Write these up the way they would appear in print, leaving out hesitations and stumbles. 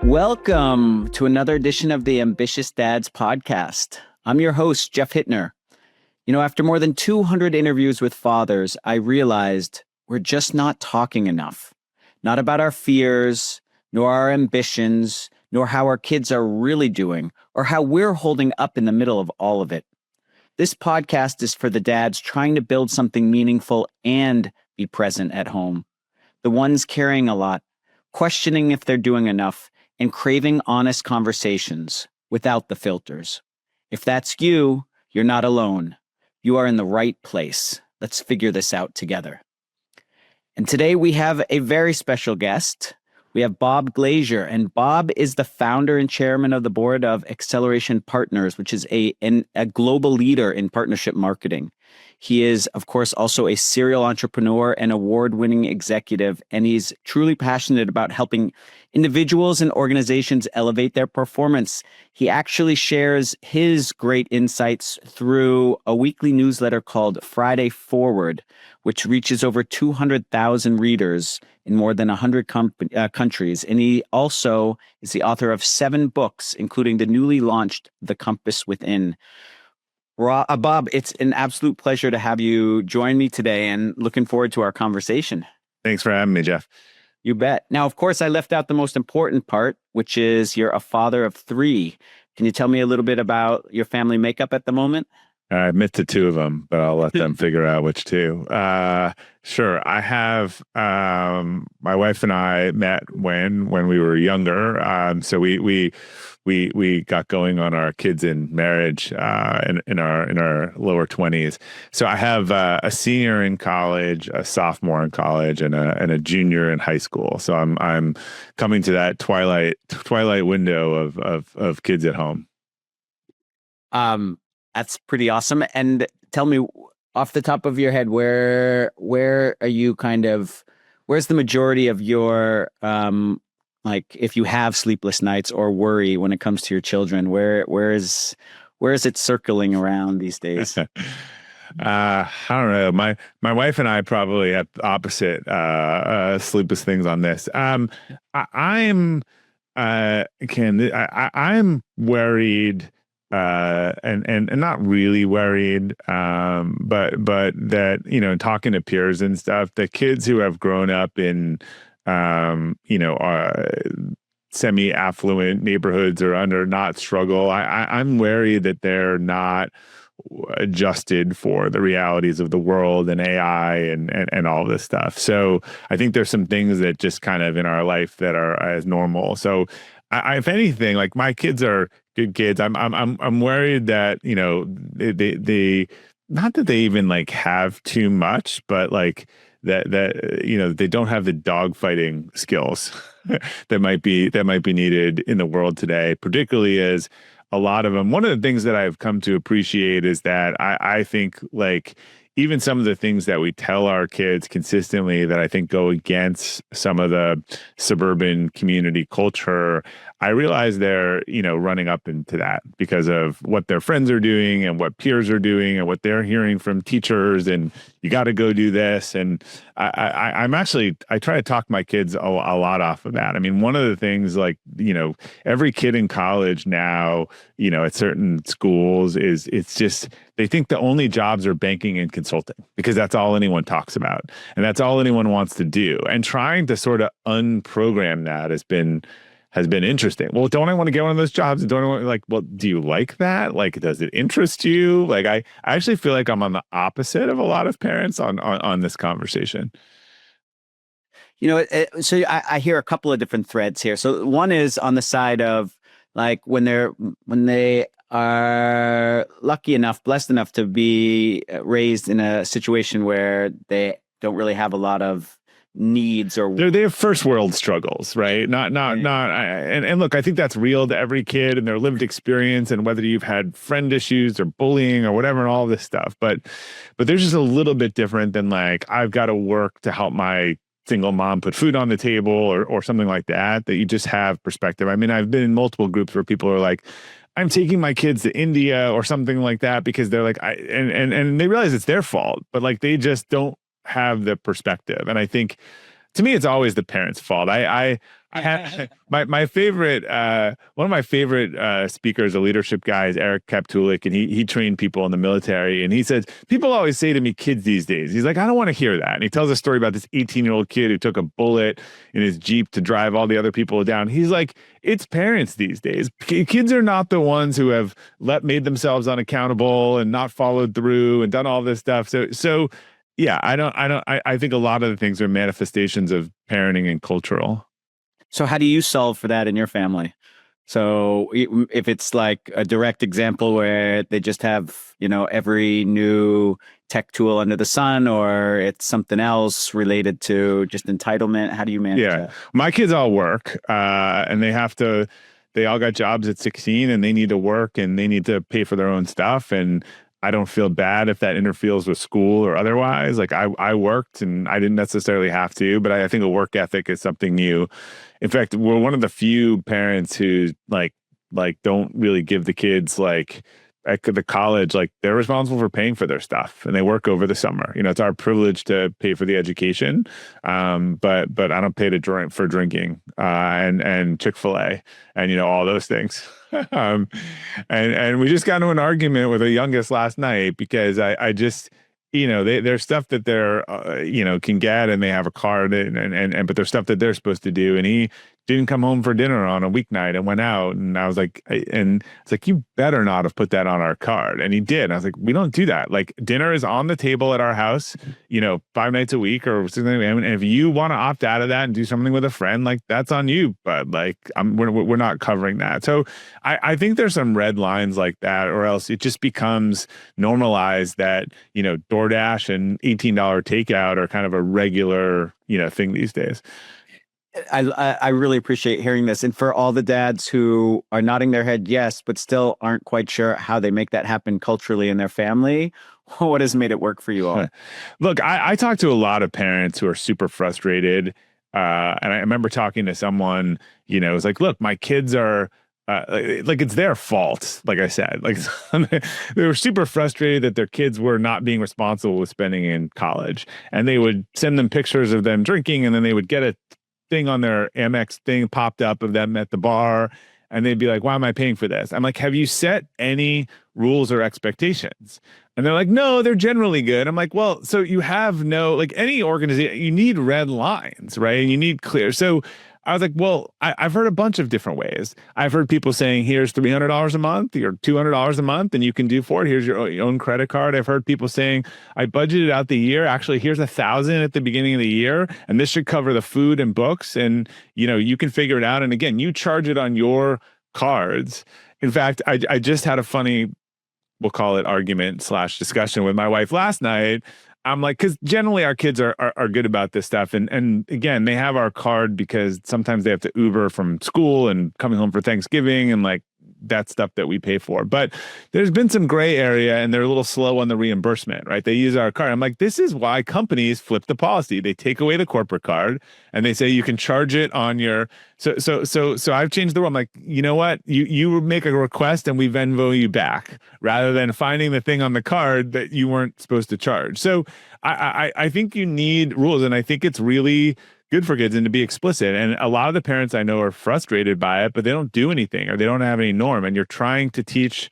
Welcome to another edition of the Ambitious Dads podcast. I'm your host, Jeff Hittner. After more than 200 interviews with fathers, I realized we're just not talking enough. Not about our fears, nor our ambitions, nor how our kids are really doing, or how we're holding up in the middle of all of it. This podcast is for the dads trying to build something meaningful and be present at home. The ones carrying a lot, questioning if they're doing enough, and craving honest conversations without the filters. If that's you, you're not alone. You are in the right place. Let's figure this out together. And today we have a very special guest. We have Bob Glazer, and Bob is the founder and chairman of the board of Acceleration Partners, which is a global leader in partnership marketing. He is, of course, also a serial entrepreneur and award-winning executive, and he's truly passionate about helping individuals and organizations elevate their performance. He actually shares his great insights through a weekly newsletter called Friday Forward, which reaches over 200,000 readers in more than 100 countries. And he also is the author of 7 books, including the newly launched The Compass Within. Bob, it's an absolute pleasure to have you join me today and looking forward to our conversation. Thanks for having me, Jeff. You bet. Now, of course, I left out the most important part, which is you're a father of 3. Can you tell me a little bit about your family makeup at the moment? I admit to 2 of them, but I'll let them figure out which 2. Sure. I have my wife and I met when we were younger. So we got going on our kids in marriage in our lower 20s. So I have a senior in college, a sophomore in college, and a junior in high school. So I'm coming to that twilight window of kids at home. That's pretty awesome. And tell me, off the top of your head, where are you where's the majority of your, if you have sleepless nights or worry when it comes to your children, where is it circling around these days? I don't know. My wife and I probably have opposite sleepless things on this. I'm worried. And not really worried, but that, talking to peers and stuff, the kids who have grown up in, semi-affluent neighborhoods or under not struggle, I'm wary that they're not adjusted for the realities of the world and AI and all this stuff. So I think there's some things that just kind of in our life that are as normal. So if anything, like my kids are good kids. I'm worried that, they not that they even have too much, but that they don't have the dogfighting skills that might be needed in the world today, particularly as a lot of them. One of the things that I've come to appreciate is that I think even some of the things that we tell our kids consistently that I think go against some of the suburban community culture, I realize they're, running up into that because of what their friends are doing and what peers are doing and what they're hearing from teachers. And you got to go do this. And I try to talk my kids a lot off of that. I mean, one of the things every kid in college now, at certain schools it's just, they think the only jobs are banking and consulting because that's all anyone talks about. And that's all anyone wants to do. And trying to sort of unprogram that has been interesting. Well, don't I want to get one of those jobs? Don't I want, well, do you like that? Does it interest you? I actually feel like I'm on the opposite of a lot of parents on this conversation. So I hear a couple of different threads here. So one is on the side of when they are lucky enough, blessed enough to be raised in a situation where they don't really have a lot of needs or they have first world struggles, right? And look, I think that's real to every kid and their lived experience, and whether you've had friend issues or bullying or whatever and all this stuff. But there's just a little bit different than I've got to work to help my single mom put food on the table or something like that you just have perspective. I mean, I've been in multiple groups where people are like, I'm taking my kids to India or something like that because they're and they realize it's their fault, but they just don't have the perspective. And I think To me, it's always the parents' fault. I have my favorite one of my favorite speakers, a leadership guy, is Eric Kaptulik, and he trained people in the military. And he says people always say to me, "Kids these days." He's like, "I don't want to hear that." And he tells a story about this 18-year-old kid who took a bullet in his Jeep to drive all the other people down. He's like, "It's parents these days. Kids are not the ones who have made themselves unaccountable and not followed through and done all this stuff." So. Yeah, I think a lot of the things are manifestations of parenting and cultural. So how do you solve for that in your family? So if it's like a direct example where they just have, every new tech tool under the sun, or it's something else related to just entitlement, how do you manage that? My kids all work, and they all got jobs at 16 and they need to work and they need to pay for their own stuff. And I don't feel bad if that interferes with school or otherwise. Like I worked and I didn't necessarily have to, but I think a work ethic is something new. In fact, we're one of the few parents who like don't really give the kids like at the college, like they're responsible for paying for their stuff and they work over the summer. It's our privilege to pay for the education. But I don't pay to drink for drinking, and Chick-fil-A and, all those things. And we just got into an argument with the youngest last night because I just, there's stuff that they're, can get and they have a card but there's stuff that they're supposed to do. And he didn't come home for dinner on a weeknight and went out. And I was like, and it's like, you better not have put that on our card. And he did. And I was like, we don't do that. Like dinner is on the table at our house, 5 nights a week or something. And if you want to opt out of that and do something with a friend, like that's on you. But like, we're not covering that. So I think there's some red lines like that, or else it just becomes normalized that, DoorDash and $18 takeout are kind of a regular, thing these days. I really appreciate hearing this. And for all the dads who are nodding their head yes, but still aren't quite sure how they make that happen culturally in their family, what has made it work for you all? Look, I talk to a lot of parents who are super frustrated. And I remember talking to someone, it was like, look, my kids are like it's their fault. Like I said, like they were super frustrated that their kids were not being responsible with spending in college. And they would send them pictures of them drinking, and then they would get a thing on their Amex thing popped up of them at the bar, and they'd be like, why am I paying for this? I'm like, have you set any rules or expectations? And they're like, no, they're generally good. I'm like, well, so you have no, like any organization, you need red lines, right? And you need clear. So I was like, well, I've heard a bunch of different ways. I've heard people saying, here's $300 a month or $200 a month, and you can do for it. Here's your own credit card. I've heard people saying, I budgeted out the year. Actually, here's $1,000 at the beginning of the year, and this should cover the food and books. And, you can figure it out. And again, you charge it on your cards. In fact, I just had a funny, we'll call it argument/discussion with my wife last night. I'm like, because generally our kids are good about this stuff. And again, they have our card because sometimes they have to Uber from school and coming home for Thanksgiving and like that stuff that we pay for. But there's been some gray area and they're a little slow on the reimbursement, right? They use our card. I'm like, this is why companies flip the policy. They take away the corporate card and they say you can charge it on your. So I've changed the rule. I'm like, you know what? You make a request and we Venmo you back rather than finding the thing on the card that you weren't supposed to charge. So I think you need rules, and I think it's really good for kids and to be explicit. And a lot of the parents I know are frustrated by it, but they don't do anything or they don't have any norm. And you're trying to teach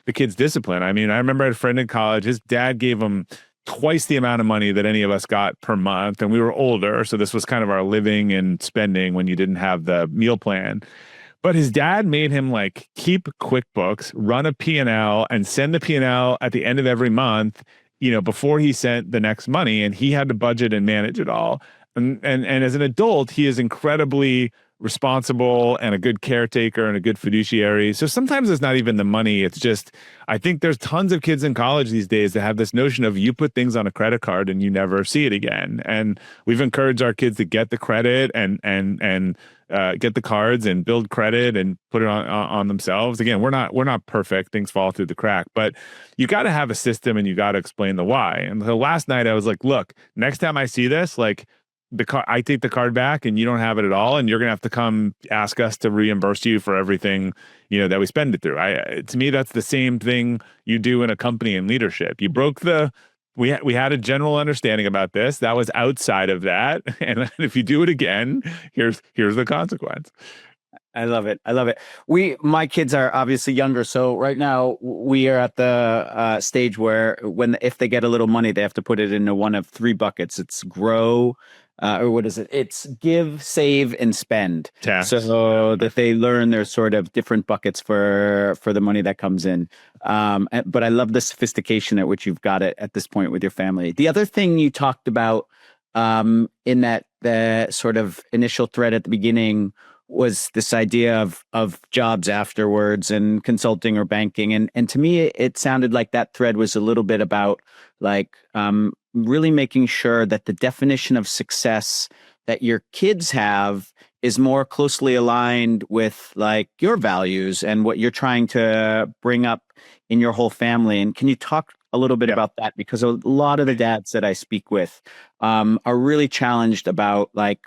the kids discipline. I mean, I remember I had a friend in college, his dad gave him twice the amount of money that any of us got per month. And we were older. So this was kind of our living and spending when you didn't have the meal plan. But his dad made him like keep QuickBooks, run a P&L and send the P&L at the end of every month, before he sent the next money, and he had to budget and manage it all. And as an adult, he is incredibly responsible and a good caretaker and a good fiduciary. So sometimes it's not even the money. It's just, I think there's tons of kids in college these days that have this notion of you put things on a credit card and you never see it again. And we've encouraged our kids to get the credit and get the cards and build credit and put it on themselves. Again, we're not perfect. Things fall through the crack, but you got to have a system and you got to explain the why. And the last night I was like, look, next time I see this, like, I take the card back and you don't have it at all, and you're gonna have to come ask us to reimburse you for everything that we spend it through. To me, that's the same thing you do in a company in leadership. You broke the we had a general understanding about this. That was outside of that. And if you do it again, here's the consequence. I love it. I love it. My kids are obviously younger, so right now we are at the stage where if they get a little money, they have to put it into one of three buckets. It's grow, or what is it? It's give, save, and spend. Tax. So that they learn there's sort of different buckets for the money that comes in. But I love the sophistication at which you've got it at this point with your family. The other thing you talked about in that the sort of initial thread at the beginning was this idea of jobs afterwards and consulting or banking. And to me, it sounded like that thread was a little bit about like really making sure that the definition of success that your kids have is more closely aligned with like your values and what you're trying to bring up in your whole family. And can you talk a little bit about that? Because a lot of the dads that I speak with are really challenged about like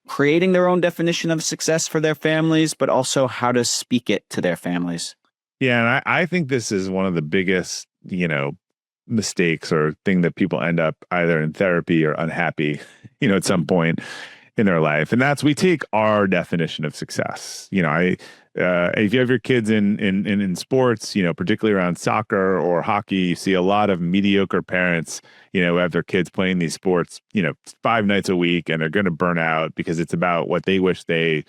creating their own definition of success for their families, but also how to speak it to their families. Yeah, and I think this is one of the biggest, mistakes or thing that people end up either in therapy or unhappy, at some point in their life. And that's we take our definition of success. If you have your kids in sports, particularly around soccer or hockey, you see a lot of mediocre parents, who have their kids playing these sports, 5 nights a week, and they're going to burn out because it's about what they wish they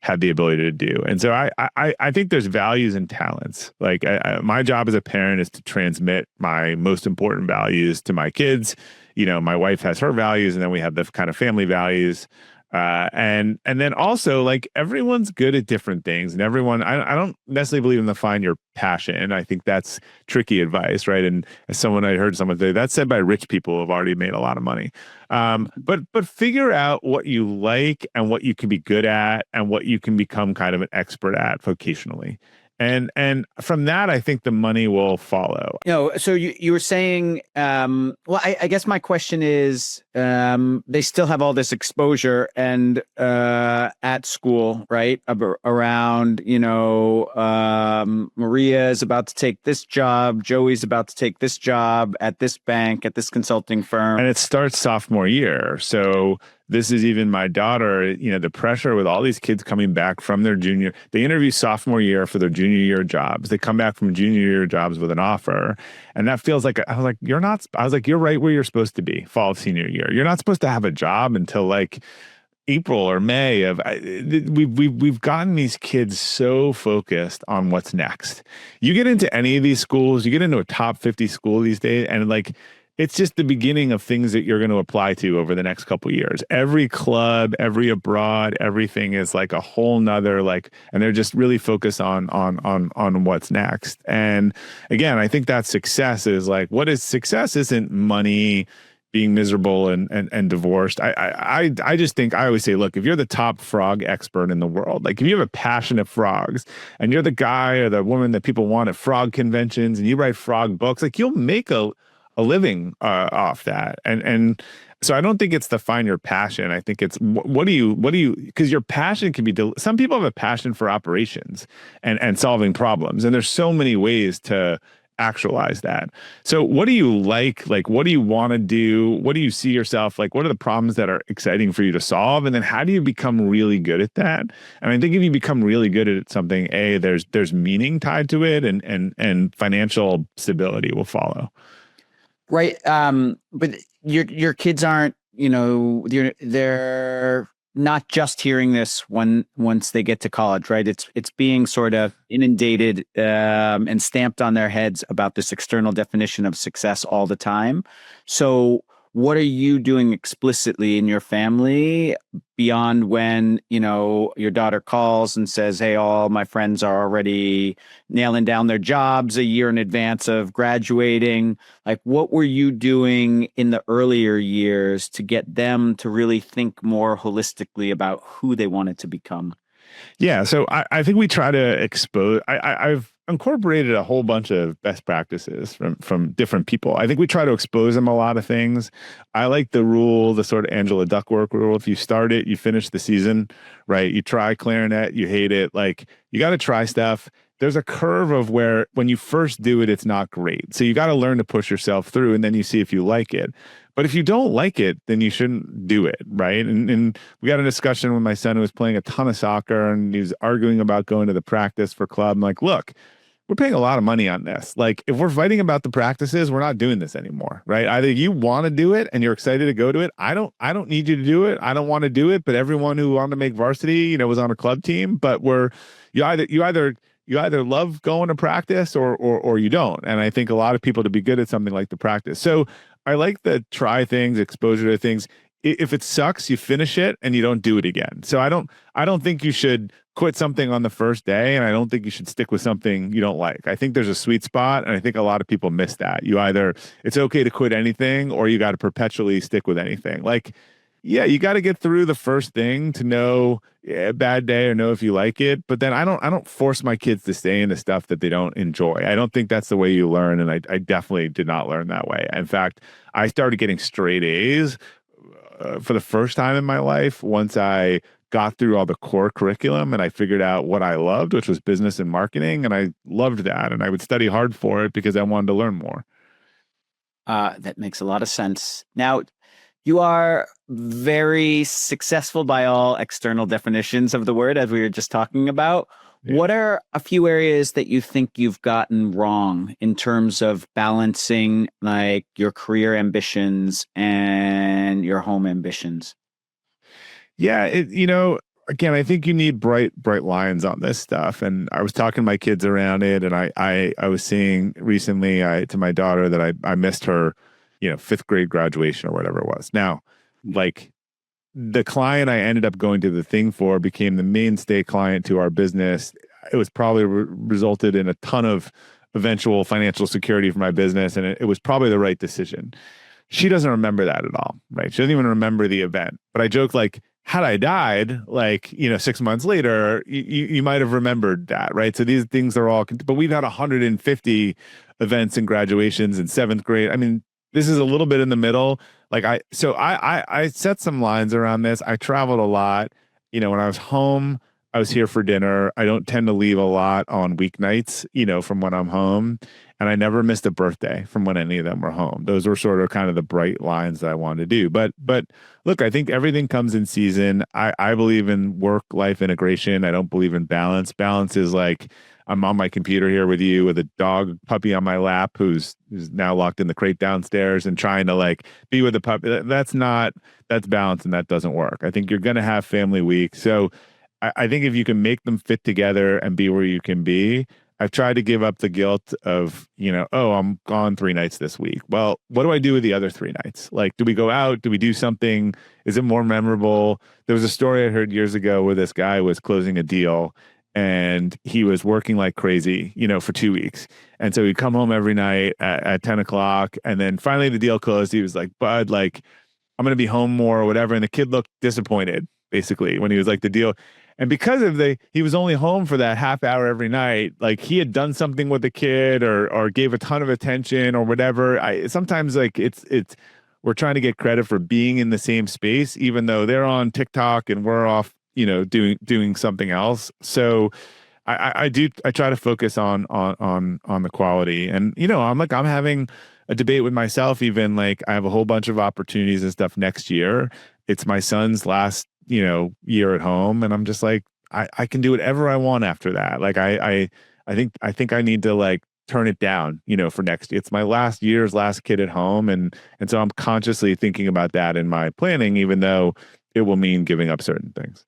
had the ability to do. And so I think there's values and talents. Like my job as a parent is to transmit my most important values to my kids. My wife has her values, and then we have the kind of family values. And then also like everyone's good at different things, and I don't necessarily believe in the find your passion. I think that's tricky advice, right? And as I heard someone say, that's said by rich people who have already made a lot of money. But figure out what you like and what you can be good at and what you can become kind of an expert at vocationally. And from that, I think the money will follow. So you were saying, well, I guess my question is, they still have all this exposure and at school, right? Around, Maria is about to take this job, Joey's about to take this job at this bank, at this consulting firm. And it starts sophomore year. So this is even my daughter, the pressure with all these kids coming back from they interview sophomore year for their junior year jobs. They come back from junior year jobs with an offer. And that feels like, you're right where you're supposed to be fall of senior year. You're not supposed to have a job until like April or May we've gotten these kids so focused on what's next. You get into any of these schools, you get into a top 50 school these days, and like, it's just the beginning of things that you're going to apply to over the next couple of years. Every club, every abroad, everything is like a whole nother and they're just really focused on what's next. And again, I think that success is like, what is success isn't money, being miserable and divorced. I just think I always say, look, if you're the top frog expert in the world, like if you have a passion of frogs and you're the guy or the woman that people want at frog conventions and you write frog books, like you'll make a living off that. And so I don't think it's to find your passion. I think it's what do you, because your passion can be, some people have a passion for operations and solving problems. And there's so many ways to actualize that. So what do you like? Like, what do you want to do? What do you see yourself? Like, what are the problems that are exciting for you to solve? And then how do you become really good at that? And I think if you become really good at something, there's meaning tied to it and financial stability will follow. Right. But your kids aren't, they're not just hearing this once they get to college, right? It's being sort of inundated and stamped on their heads about this external definition of success all the time. So what are you doing explicitly in your family beyond when, your daughter calls and says, hey, all my friends are already nailing down their jobs a year in advance of graduating? Like, what were you doing in the earlier years to get them to really think more holistically about who they wanted to become? Yeah. So I think we try to expose, I've incorporated a whole bunch of best practices from different people. I think we try to expose them a lot of things. I like the sort of Angela Duckworth rule. If you start it, you finish the season, right? You try clarinet, you hate it. Like, you got to try stuff. there's a curve of where when you first do it, it's not great. So you got to learn to push yourself through, and then you see if you like it. But if you don't like it, then you shouldn't do it, right? And we got a discussion with my son who was playing a ton of soccer, and he was arguing about going to the practice for club. I'm like, look, we're paying a lot of money on this. Like, if we're fighting about the practices, we're not doing this anymore, right? Either you want to do it and you're excited to go to it. I don't need you to do it. I don't want to do it. But everyone who wanted to make varsity, was on a club team. But you either love going to practice or you don't. And I think a lot of people, to be good at something, like the practice. So I like the try things, exposure to things. If it sucks, you finish it and you don't do it again. So I don't think you should quit something on the first day, and I don't think you should stick with something you don't like. I think there's a sweet spot, and I think a lot of people miss that. It's okay to quit anything, or you got to perpetually stick with anything. Like, yeah, you got to get through the first thing to know a bad day or know if you like it. But then I don't force my kids to stay in the stuff that they don't enjoy. I don't think that's the way you learn, and I definitely did not learn that way. In fact, I started getting straight A's for the first time in my life once I got through all the core curriculum and I figured out what I loved, which was business and marketing. And I loved that. And I would study hard for it because I wanted to learn more. That makes a lot of sense. Now, you are very successful by all external definitions of the word, as we were just talking about. Yeah. What are a few areas that you think you've gotten wrong in terms of balancing like your career ambitions and your home ambitions? Yeah, again, I think you need bright lines on this stuff. And I was talking to my kids around it, and I was saying recently to my daughter that I missed her, fifth grade graduation or whatever it was. Now, like, the client I ended up going to the thing for became the mainstay client to our business. It was probably resulted in a ton of eventual financial security for my business, and it was probably the right decision. She doesn't remember that at all, right? She doesn't even remember the event. But I joke, like, had I died, 6 months later, you might have remembered that, right? So these things are all, but we've had 150 events and graduations in seventh grade. I mean, this is a little bit in the middle. I set some lines around this. I traveled a lot. When I was home, I was here for dinner. I don't tend to leave a lot on weeknights, from when I'm home. And I never missed a birthday from when any of them were home. Those were sort of kind of the bright lines that I wanted to do. But look, I think everything comes in season. I believe in work-life integration. I don't believe in balance. Balance is like, I'm on my computer here with you with a dog puppy on my lap who's now locked in the crate downstairs and trying to be with the puppy. That's balance, and that doesn't work. I think you're going to have family week. So I think if you can make them fit together and be where you can be, I've tried to give up the guilt of, I'm gone 3 nights this week. Well, what do I do with the other 3 nights? Like, do we go out? Do we do something? Is it more memorable? There was a story I heard years ago where this guy was closing a deal and he was working like crazy, for 2 weeks. And so he'd come home every night at 10 o'clock. And then finally the deal closed. He was like, Bud, I'm going to be home more or whatever. And the kid looked disappointed, basically, when he was like, the deal. And because he was only home for that half hour every night, like he had done something with the kid or gave a ton of attention or whatever. Sometimes we're trying to get credit for being in the same space, even though they're on TikTok and we're off, doing something else. So I try to focus on the quality. And, I'm having a debate with myself, even I have a whole bunch of opportunities and stuff next year. It's my son's last year at home. And I'm just like, I can do whatever I want after that. I think I need to turn it down, for next year. It's my last kid at home. And so I'm consciously thinking about that in my planning, even though it will mean giving up certain things.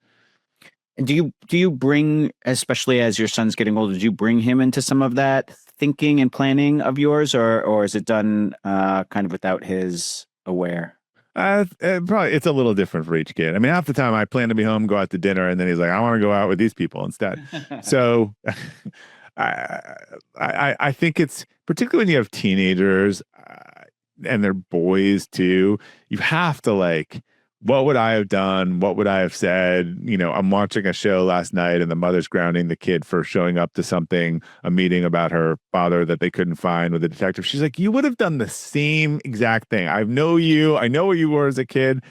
And do you bring, especially as your son's getting older, do you bring him into some of that thinking and planning of yours, or is it done kind of without his aware? Probably it's a little different for each kid. I mean, half the time I plan to be home, go out to dinner, and then he's like, I want to go out with these people instead. So I think it's particularly when you have teenagers and they're boys too, you have to what would I have done? What would I have said? I'm watching a show last night and the mother's grounding the kid for showing up to a meeting about her father that they couldn't find with the detective. She's like, you would have done the same exact thing. I know you. I know what you were as a kid.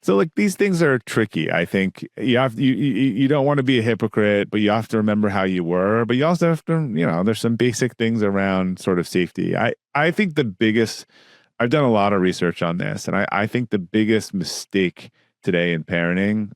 So like these things are tricky. I think you don't want to be a hypocrite, but you have to remember how you were. But you also have to, there's some basic things around sort of safety. I think I've done a lot of research on this, and I think the biggest mistake today in parenting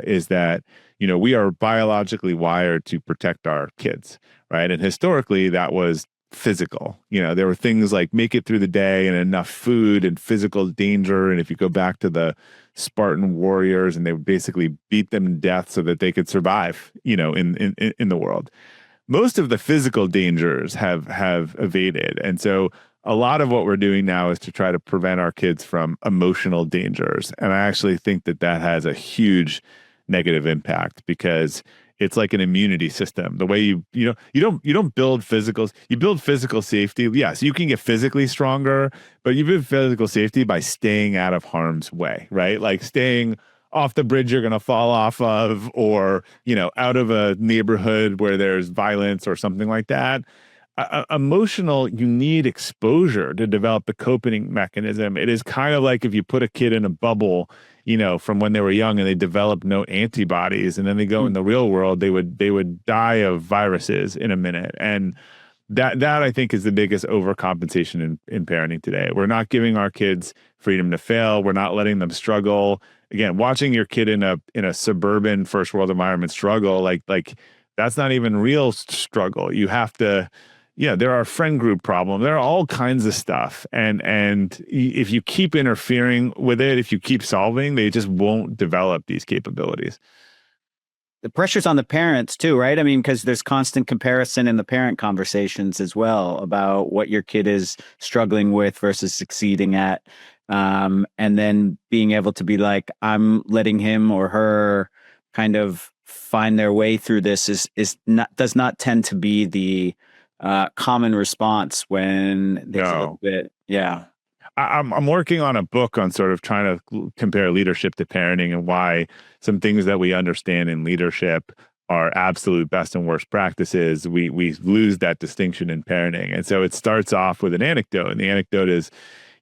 is that we are biologically wired to protect our kids, right? And historically, that was physical. There were things like make it through the day and enough food and physical danger. And if you go back to the Spartan warriors, and they would basically beat them to death so that they could survive, in the world. Most of the physical dangers have evaded, and so a lot of what we're doing now is to try to prevent our kids from emotional dangers. And I actually think that has a huge negative impact, because it's like an immunity system. The way you don't build physicals, you build physical safety. Yes, you can get physically stronger, but you build physical safety by staying out of harm's way, right? Like staying off the bridge you're going to fall off of, or, out of a neighborhood where there's violence or something like that. Emotional, you need exposure to develop the coping mechanism. It is kind of like if you put a kid in a bubble, from when they were young, and they develop no antibodies, and then they go in the real world, they would die of viruses in a minute. And that I think is the biggest overcompensation in parenting today. We're not giving our kids freedom to fail. We're not letting them struggle. Again, watching your kid in a suburban first world environment struggle, like that's not even real struggle. You have to. Yeah, there are friend group problems. There are all kinds of stuff. And if you keep interfering with it, if you keep solving, they just won't develop these capabilities. The pressure's on the parents too, right? I mean, because there's constant comparison in the parent conversations as well about what your kid is struggling with versus succeeding at. And then being able to be like, I'm letting him or her kind of find their way through this does not tend to be the common response when there's a little bit. Yeah. I'm working on a book on sort of trying to compare leadership to parenting, and why some things that we understand in leadership are absolute best and worst practices. We lose that distinction in parenting. And so it starts off with an anecdote. And the anecdote is,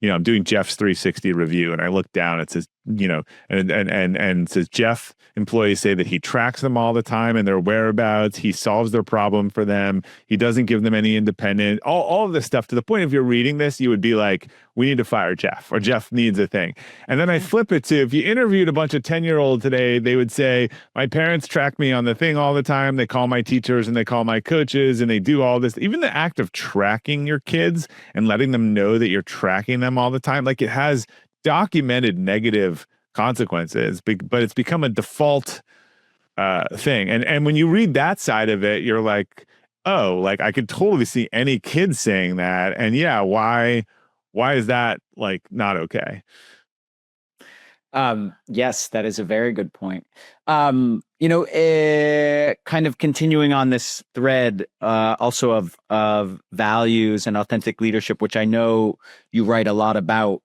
I'm doing Jeff's 360 review, and I look down, it says, and it says, Jeff, employees say that he tracks them all the time and their whereabouts. He solves their problem for them. He doesn't give them any independence, all of this stuff, to the point if you're reading this, you would be like, we need to fire Jeff, or Jeff needs a thing. And then I flip it to, if you interviewed a bunch of 10-year-olds today, they would say, my parents track me on the thing all the time. They call my teachers and they call my coaches and they do all this. Even the act of tracking your kids and letting them know that you're tracking them all the time, like it has documented negative consequences, but it's become a default thing. And when you read that side of it, you're like, oh, like I could totally see any kid saying that. And yeah, why is that like not okay? Yes, that is a very good point. Kind of continuing on this thread, also of values and authentic leadership, which I know you write a lot about.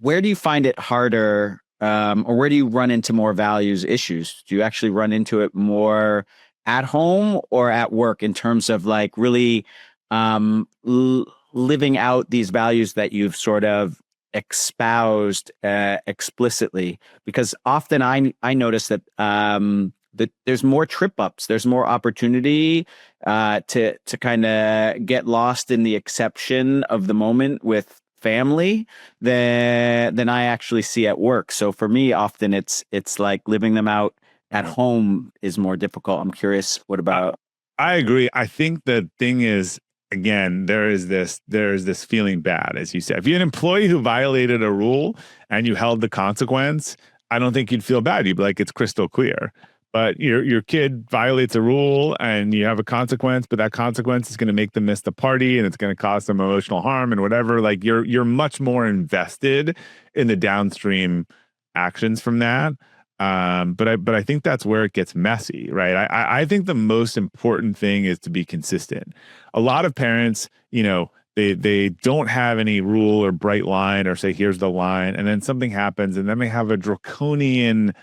Where do you find it harder, or where do you run into more values issues? Do you actually run into it more at home or at work, in terms of like really living out these values that you've sort of espoused explicitly? Because often I notice that that there's more trip ups, there's more opportunity to kind of get lost in the exception of the moment with family than I actually see at work. So for me, often it's like living them out at home is more difficult. I'm curious, what about? I agree. I think the thing is, again, there is this feeling bad, as you said. If you're an employee who violated a rule and you held the consequence, I don't think you'd feel bad. You'd be like, it's crystal clear. But your kid violates a rule and you have a consequence, but that consequence is going to make them miss the party and it's going to cause them emotional harm and whatever. Like you're much more invested in the downstream actions from that. But I think that's where it gets messy, right? I think the most important thing is to be consistent. A lot of parents, they don't have any rule or bright line or say, here's the line, and then something happens and then they have a draconian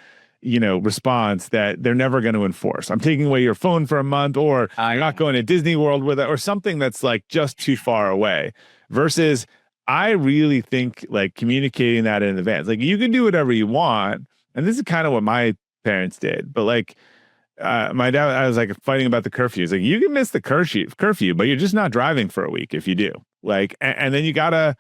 response that they're never going to enforce. I'm taking away your phone for a month, or you're not going to Disney World with it, or something that's like just too far away. Versus, I really think like communicating that in advance, like you can do whatever you want, and this is kind of what my parents did, but like my dad, I was like fighting about the curfew. He's like, you can miss the curfew, but you're just not driving for a week if you do. Like, and then you gotta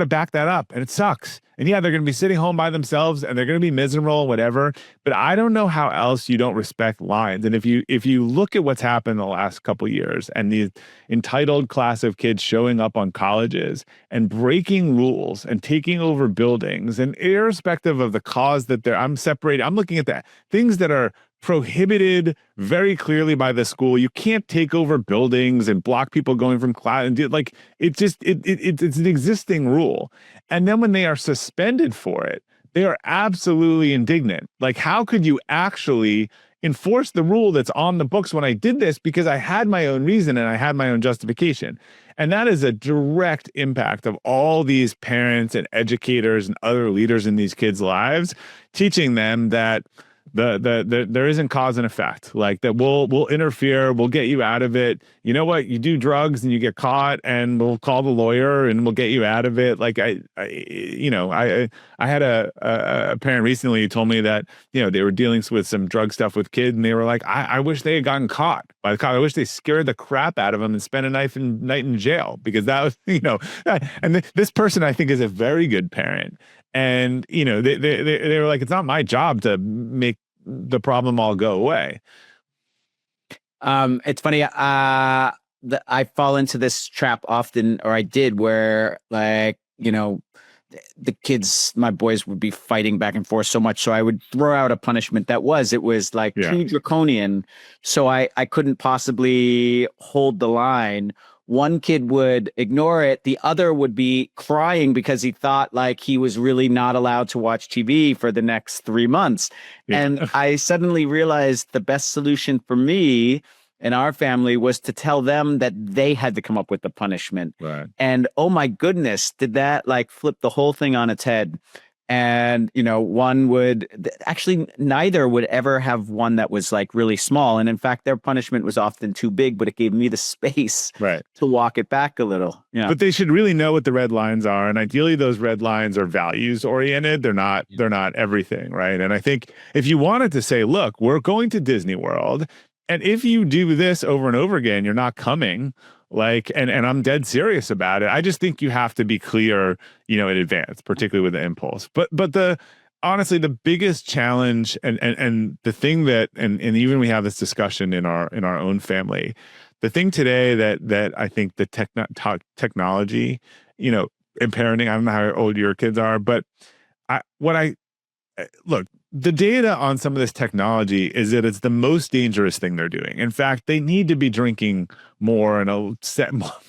back that up, and it sucks. And yeah, they're gonna be sitting home by themselves, and they're gonna be miserable, whatever. But I don't know how else you don't respect lines. And if you look at what's happened the last couple of years, and the entitled class of kids showing up on colleges and breaking rules and taking over buildings, and irrespective of the cause that I'm separated. I'm looking at that things that are prohibited very clearly by the school. You can't take over buildings and block people going from class and like it's an existing rule. And then when they are suspended for it, they are absolutely indignant. Like, how could you actually enforce the rule that's on the books when I did this? Because I had my own reason and I had my own justification. And that is a direct impact of all these parents and educators and other leaders in these kids' lives, teaching them that there isn't cause and effect, like that we'll interfere, we'll get you out of it. You know what? You do drugs and you get caught, and we'll call the lawyer and we'll get you out of it. Like I had a parent recently who told me that, you know, they were dealing with some drug stuff with kids, and they were like, I wish they had gotten caught by the cop. I wish they scared the crap out of them and spent a night in jail, because that was, you know, and this person I think is a very good parent. And, you know, they were like, it's not my job to make the problem all go away. It's funny. I fall into this trap often, or I did, where, like, you know, the kids, my boys, would be fighting back and forth so much. So I would throw out a punishment it was like too draconian. So I couldn't possibly hold the line. One kid would ignore it. The other would be crying because he thought like he was really not allowed to watch TV for the next 3 months. Yeah. And I suddenly realized the best solution for me and our family was to tell them that they had to come up with the punishment. Right. And oh my goodness, did that like flip the whole thing on its head. And, you know, neither would ever have one that was like really small. And in fact, their punishment was often too big, but it gave me the space to walk it back a little. Yeah. But they should really know what the red lines are. And ideally those red lines are values oriented. They're not everything. Right. And I think if you wanted to say, look, we're going to Disney World, and if you do this over and over again, you're not coming. Like, and I'm dead serious about it. I just think you have to be clear, you know, in advance, particularly with the impulse. But honestly, the biggest challenge and the thing that, and even we have this discussion in our own family, the thing today that I think the technology, you know, in parenting, I don't know how old your kids are, but look, the data on some of this technology is that it's the most dangerous thing they're doing. In fact, they need to be drinking more and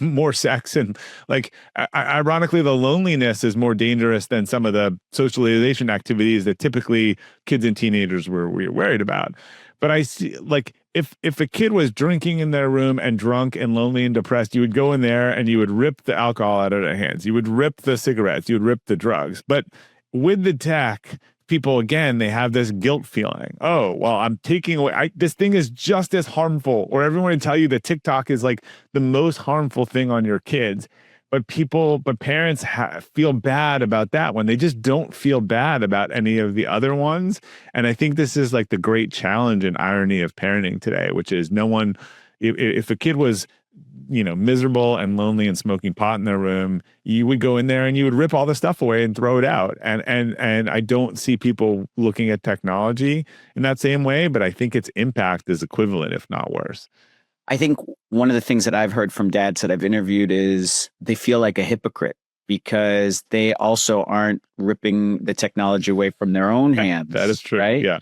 more sex. And like, ironically, the loneliness is more dangerous than some of the socialization activities that typically kids and teenagers were worried about. But I see, like, if a kid was drinking in their room and drunk and lonely and depressed, you would go in there and you would rip the alcohol out of their hands. You would rip the cigarettes. You would rip the drugs. But with the tech, people, again, they have this guilt feeling. Oh, well, I'm taking away, this thing is just as harmful. Or everyone would tell you that TikTok is like the most harmful thing on your kids. But parents feel bad about that one. They just don't feel bad about any of the other ones. And I think this is like the great challenge and irony of parenting today, which is if a kid was, you know, miserable and lonely and smoking pot in their room, you would go in there and you would rip all the stuff away and throw it out. And I don't see people looking at technology in that same way, but I think its impact is equivalent, if not worse. I think one of the things that I've heard from dads that I've interviewed is they feel like a hypocrite because they also aren't ripping the technology away from their own hands. That is true. Right? Yeah.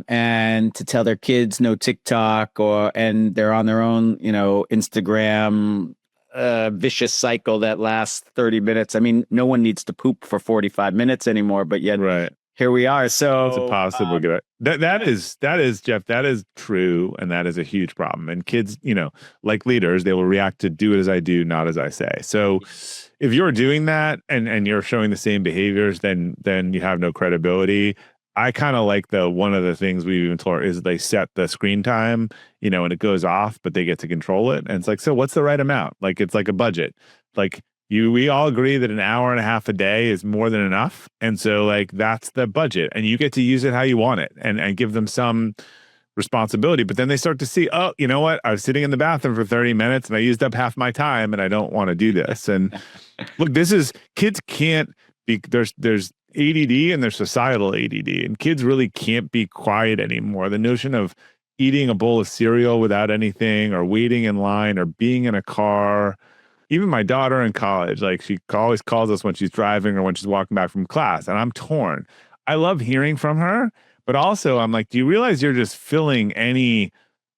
And to tell their kids no TikTok and they're on their own, you know, Instagram vicious cycle that lasts 30 minutes. I mean, no one needs to poop for 45 minutes anymore, but yet here we are. So it's impossible. That is Jeff, that is true. And that is a huge problem. And kids, you know, like leaders, they will react to do it as I do, not as I say. So if you're doing that and you're showing the same behaviors, then you have no credibility. I kind of like one of the things we've even told is they set the screen time, you know, and it goes off, but they get to control it. And it's like, so what's the right amount? Like, it's like a budget. Like, We all agree that an hour and a half a day is more than enough. And so like that's the budget, and you get to use it how you want it, and give them some responsibility. But then they start to see, oh, you know what? I was sitting in the bathroom for 30 minutes and I used up half my time and I don't want to do this. And look, kids can't be, there's ADD and there's societal ADD, and kids really can't be quiet anymore. The notion of eating a bowl of cereal without anything, or waiting in line, or being in a car. Even my daughter in college, like she always calls us when she's driving or when she's walking back from class, and I'm torn. I love hearing from her, but also I'm like, do you realize you're just filling any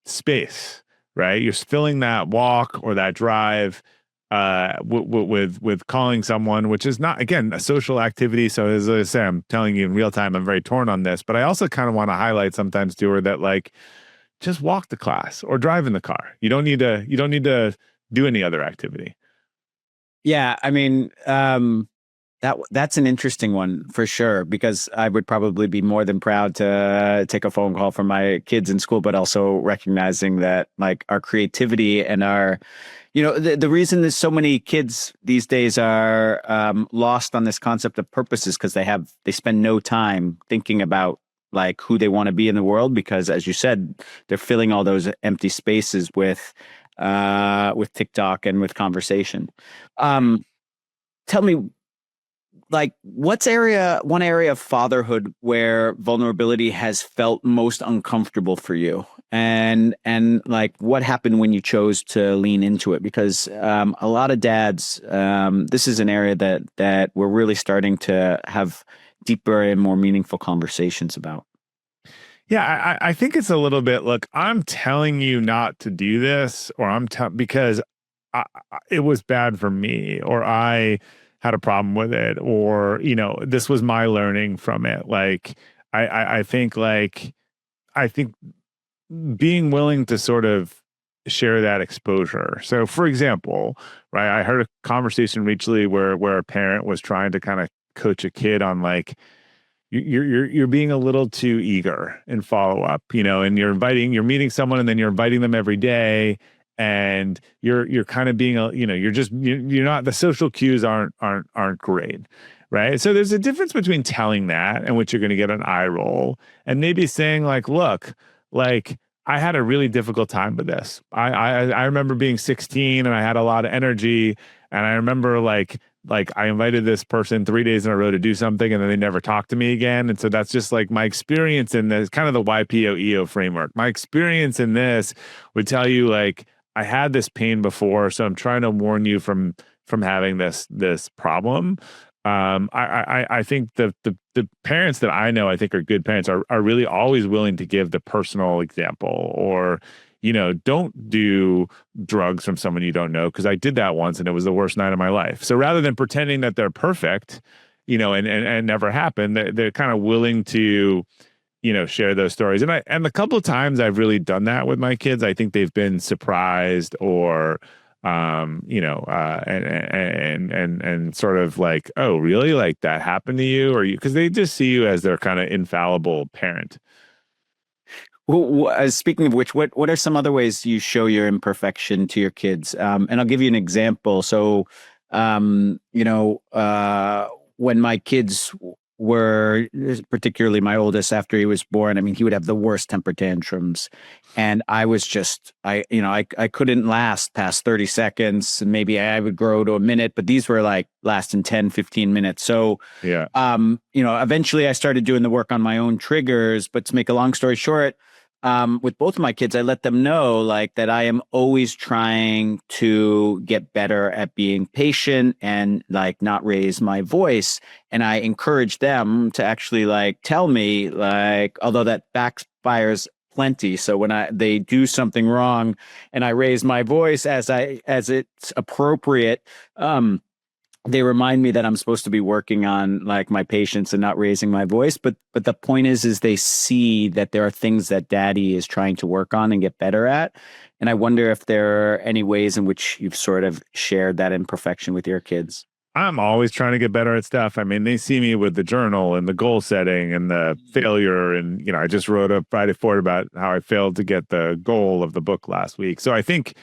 space, right? You're filling that walk or that drive with calling someone, which is not, again, a social activity. So as I say, I'm telling you in real time, I'm very torn on this, but I also kind of want to highlight sometimes to her that like, just walk to class or drive in the car. You don't need to do any other activity. Yeah, I mean, that's an interesting one for sure, because I would probably be more than proud to take a phone call from my kids in school, but also recognizing that like our creativity and our, the reason that so many kids these days are lost on this concept of purpose is because they spend no time thinking about like who they want to be in the world, because as you said, they're filling all those empty spaces with TikTok and with conversation. Tell me, like, what's one area of fatherhood where vulnerability has felt most uncomfortable for you, and like what happened when you chose to lean into it? Because a lot of dads, this is an area that we're really starting to have deeper and more meaningful conversations about. Yeah, I think it's a little bit, look, I'm telling you not to do this, or because it was bad for me, or I had a problem with it, or, this was my learning from it. Like, I think being willing to sort of share that exposure. So for example, right, I heard a conversation recently where a parent was trying to kind of coach a kid on like, you're being a little too eager in follow up, and you're meeting someone and then you're inviting them every day, and you're kind of being you're not, the social cues aren't great, right? So there's a difference between telling that, and which you're going to get an eye roll, and maybe saying like, look, like I had a really difficult time with this. I remember being 16 and I had a lot of energy, and I remember like I invited this person 3 days in a row to do something, and then they never talked to me again. And so that's just like my experience in this, kind of the YPO framework. My experience in this would tell you like, I had this pain before, so I'm trying to warn you from having this problem. I think the parents that I know, I think are good parents, are really always willing to give the personal example, or don't do drugs from someone you don't know, because I did that once and it was the worst night of my life. So rather than pretending that they're perfect, and never happened, they're kind of willing to, share those stories. And the couple of times I've really done that with my kids, I think they've been surprised, or and sort of like, oh, really? Like that happened to you? Or because they just see you as their kind of infallible parent. Well, speaking of which, what are some other ways you show your imperfection to your kids? And I'll give you an example. So, when my kids were, particularly my oldest, after he was born, I mean, he would have the worst temper tantrums, and I was just, I couldn't last past 30 seconds. Maybe I would grow to a minute, but these were like lasting 10, 15 minutes. So, Yeah. Eventually I started doing the work on my own triggers. But to make a long story short, with both of my kids, I let them know like that I am always trying to get better at being patient and like not raise my voice. And I encourage them to actually like tell me, like, although that backfires plenty. So when they do something wrong and I raise my voice as it's appropriate, they remind me that I'm supposed to be working on like my patience and not raising my voice. But the point is they see that there are things that daddy is trying to work on and get better at. And I wonder if there are any ways in which you've sort of shared that imperfection with your kids. I'm always trying to get better at stuff. I mean, they see me with the journal and the goal setting and the failure. And, I just wrote a Friday Forward about how I failed to get the goal of the book last week. So I think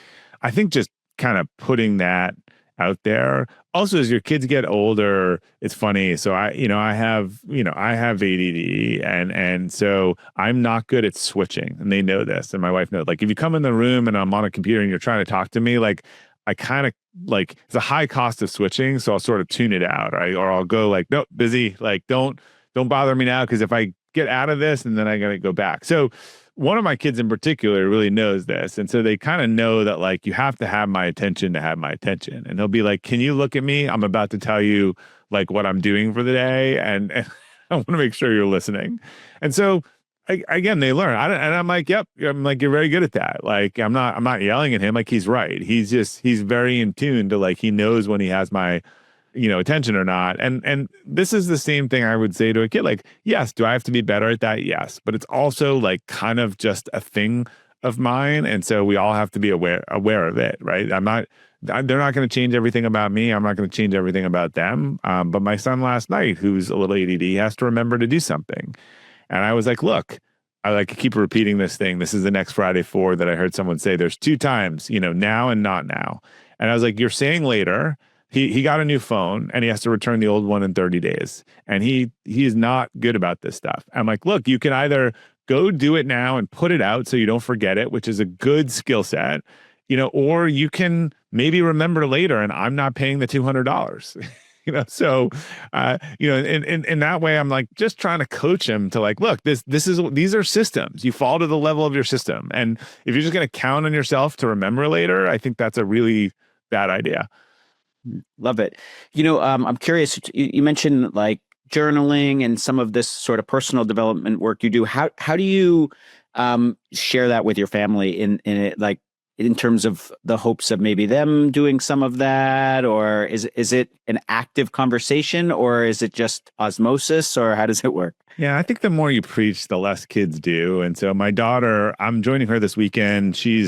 just kind of putting that out there. Also, as your kids get older, it's funny. So I have ADD, and so I'm not good at switching, and they know this, and my wife knows. Like, if you come in the room and I'm on a computer and you're trying to talk to me, like, I kind of like, it's a high cost of switching, so I'll sort of tune it out, right? Or I'll go like, nope, busy, like, don't bother me now, because if I get out of this and then I gotta go back. So one of my kids in particular really knows this. And so they kind of know that, like, you have to have my attention to have my attention. And he'll be like, can you look at me? I'm about to tell you, like, what I'm doing for the day. And I want to make sure you're listening. And so again, they learn. And I'm like, yep. I'm like, you're very good at that. Like, I'm not yelling at him. Like, he's right. He's very in tune to, like, he knows when he has my attention or not. And this is the same thing I would say to a kid. Like, yes, do I have to be better at that? Yes. But it's also, like, kind of just a thing of mine. And so we all have to be aware of it, right? They're not going to change everything about me. I'm not going to change everything about them. But my son last night, who's a little ADD, has to remember to do something. And I was like, look, I like to keep repeating this thing. This is the next Friday 4 that I heard someone say there's 2 times, now and not now. And I was like, you're saying later. He got a new phone and he has to return the old one in 30 days. And he is not good about this stuff. I'm like, look, you can either go do it now and put it out so you don't forget it, which is a good skill set, or you can maybe remember later, and I'm not paying the $200. So in that way, I'm like just trying to coach him to, like, look, these are systems. You fall to the level of your system. And if you're just going to count on yourself to remember later, I think that's a really bad idea. Love it. I'm curious. You mentioned, like, journaling and some of this sort of personal development work you do. How do you share that with your family in it, like, in terms of the hopes of maybe them doing some of that, or is it an active conversation, or is it just osmosis, or how does it work? Yeah, I think the more you preach, the less kids do. And so my daughter, I'm joining her this weekend. She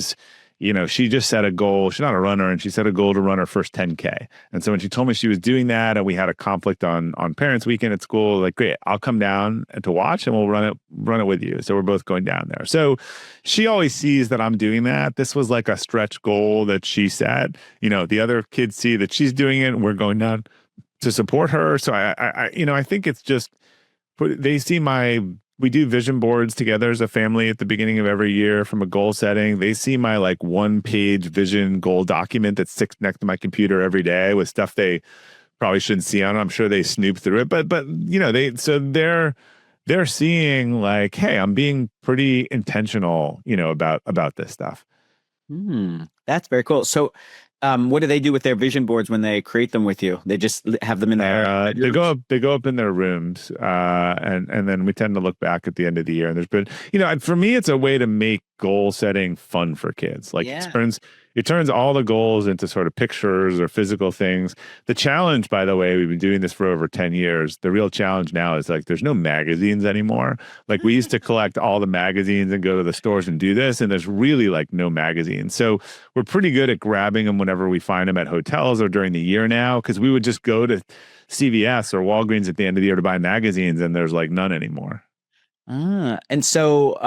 just set a goal. She's not a runner, and she set a goal to run her first 10K. And so when she told me she was doing that, and we had a conflict on parents' weekend at school, like, great, I'll come down to watch, and we'll run it with you. So we're both going down there. So she always sees that I'm doing that. This was like a stretch goal that she set. The other kids see that she's doing it, and we're going down to support her. So I think it's just, they see we do vision boards together as a family at the beginning of every year from a goal setting. They see my, like, 1-page vision goal document that sits next to my computer every day with stuff they probably shouldn't see on it. I'm sure they snoop through it, but they're seeing, like, hey, I'm being pretty intentional, about this stuff. That's very cool. So, what do they do with their vision boards when they create them with you? They just have them in there. They go up in their rooms, and then we tend to look back at the end of the year. And there's been, for me, it's a way to make goal setting fun for kids. Like, it turns all the goals into sort of pictures or physical things. The challenge, by the way, we've been doing this for over 10 years. The real challenge now is, like, there's no magazines anymore. Like, we used to collect all the magazines and go to the stores and do this, and there's really, like, no magazines. So we're pretty good at grabbing them whenever we find them at hotels or during the year now, because we would just go to CVS or Walgreens at the end of the year to buy magazines, and there's, like, none anymore. And so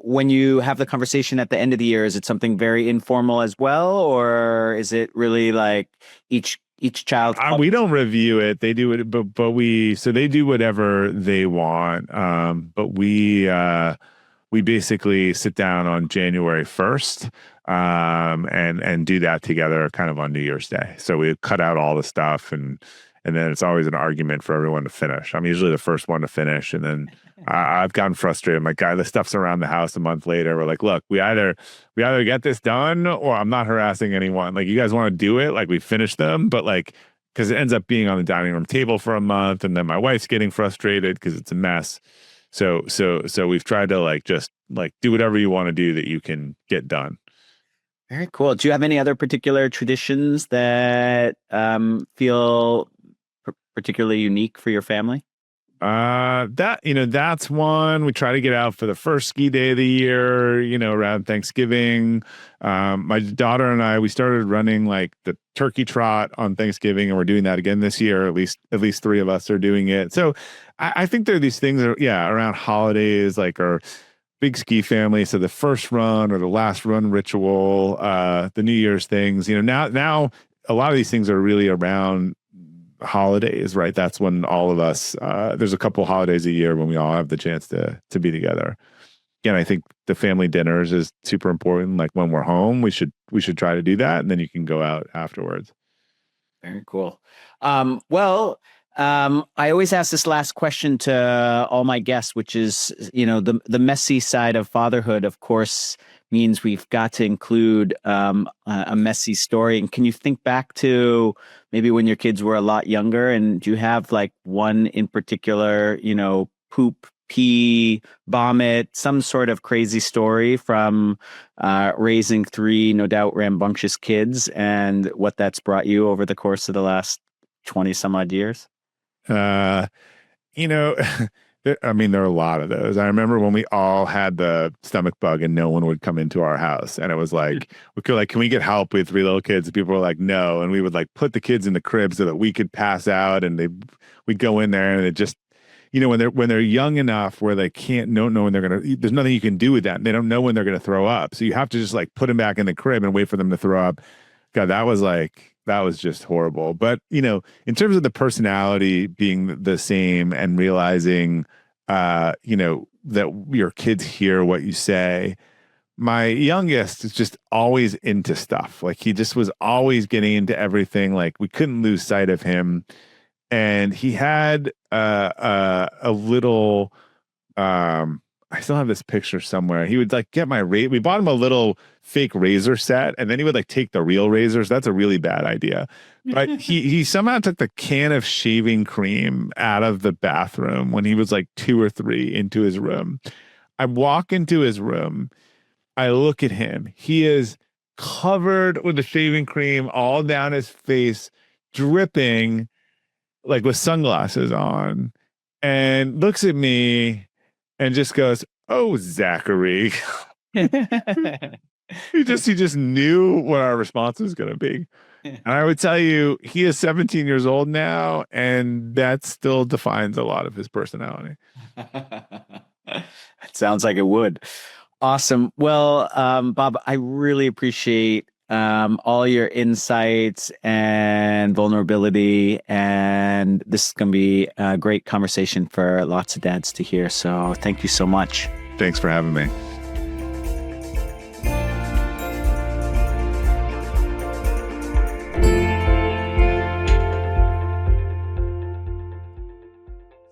when you have the conversation at the end of the year, is it something very informal as well, or is it really like each child? We don't review it. They do it, but they do whatever they want. But we basically sit down on January 1st and do that together, kind of on New Year's Day. So we cut out all the stuff, and then it's always an argument for everyone to finish. I'm usually the first one to finish, and then I've gotten frustrated. I'm like, guy, the stuff's around the house a month later. We're like, look, we either get this done, or I'm not harassing anyone. Like, you guys want to do it, like, we finish them, but, like, because it ends up being on the dining room table for a month, and then my wife's getting frustrated because it's a mess. So we've tried to, like, just, like, do whatever you want to do that you can get done. Very cool. Do you have any other particular traditions that feel particularly unique for your family? That's one. We try to get out for the first ski day of the year, around Thanksgiving. My daughter and I, we started running, like, the turkey trot on Thanksgiving, and we're doing that again this year. At least 3 of us are doing it. So I think there are these things around holidays, like our big ski family. So the first run or the last run ritual, the New Year's things, now a lot of these things are really around holidays, right? That's when all of us, there's a couple holidays a year when we all have the chance to be together. Again, I think the family dinners is super important. Like when we're home, we should try to do that, and then you can go out afterwards. Very cool. I always ask this last question to all my guests, which is, the messy side of fatherhood, of course, means we've got to include a messy story. And can you think back to maybe when your kids were a lot younger, and do you have like one in particular, poop, pee, vomit, some sort of crazy story from raising three, no doubt, rambunctious kids, and what that's brought you over the course of the last 20 some odd years? Uh, you know, I mean, there are a lot of those. I remember when we all had the stomach bug and no one would come into our house. And it was like, we could like, can we get help with three little kids? And people were like, no. And we would like put the kids in the crib so that we could pass out, and we'd go in there, and it just, when they're young enough where they don't know when they're going to, there's nothing you can do with that. They don't know when they're going to throw up. So you have to just like put them back in the crib and wait for them to throw up. God, that was just horrible. But, in terms of the personality being the same and realizing, that your kids hear what you say, my youngest is just always into stuff. Like he just was always getting into everything. Like we couldn't lose sight of him. And he had a little, I still have this picture somewhere. He would like get we bought him a little fake razor set, and then he would like take the real razors. That's a really bad idea. But he somehow took the can of shaving cream out of the bathroom when he was like 2 or 3 into his room. I walk into his room. I look at him. He is covered with the shaving cream all down his face, dripping, like with sunglasses on, and looks at me and just goes, "Oh, Zachary." He just knew what our response was going to be. And I would tell you, he is 17 years old now, and that still defines a lot of his personality. It sounds like it would. Awesome. Well, Bob, I really appreciate all your insights and vulnerability. And this is going to be a great conversation for lots of dads to hear. So thank you so much. Thanks for having me.